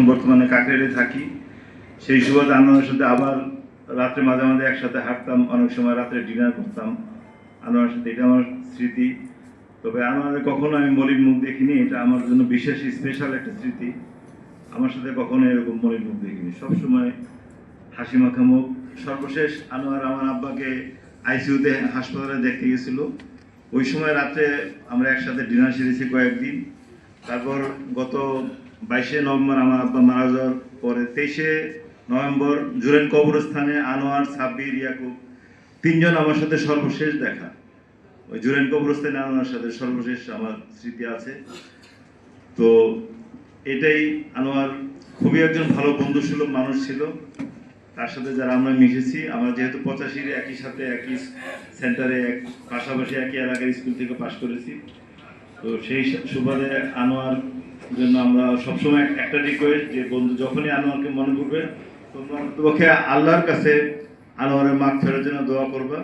বর্তমানে কাকরাইলে থাকি। সেই সুবাদে আনোয়ারের সাথে আবার রাত্রে মাঝে মাঝে একসাথে হাঁটতাম, অনেক সময় রাত্রে ডিনার করতাম আনোয়ারের সাথে। এটা আমার স্মৃতি। তবে আনোয়ারের কখনো আমি মলিন মুখ দেখিনি, এটা আমার জন্য বিশেষ স্পেশাল একটা স্মৃতি। আমার সাথে কখনো এরকম মলিন মুখ দেখিনি, সবসময় হাসি মাখা মুখ। সর্বশেষ আনোয়ার আমার আব্বাকে আইসিইউতে হাসপাতালে দেখতে গেছিল। ওই সময় রাতে আমরা একসাথে ডিনার সেরেছি কয়েকদিন। তারপর গত 22শে নভেম্বর আমার আব্বা মারা যাওয়ার পরে 23শে নভেম্বর জুরেন কবরস্থানে আনোয়ার, সাব্বির, ইয়াকুব তিনজন আমার সাথে সর্বশেষ দেখা। ওই জুরেন কবরস্থানে আনোয়ারের সাথে সর্বশেষ আমার স্মৃতি আছে। তো এটাই, আনোয়ার খুবই একজন ভালো বন্ধুসুলভ মানুষ ছিল। তার সাথে যারা আমরা মিশেছি, আমরা যেহেতু 85-র একই সাথে একই সেন্টারে পাশাপাশি একই এলাকার স্কুল থেকে পাশ করেছি, তো সেই সুবাদে আনোয়ার জন্য আমরা সবসময় একটা রিকোয়েস্ট যে বন্ধু যখনই আনোয়ারকে মনে করবে তোমরা পক্ষে আল্লাহর কাছে আনোয়ারের মাগফিরাতের জন্য দোয়া করবা।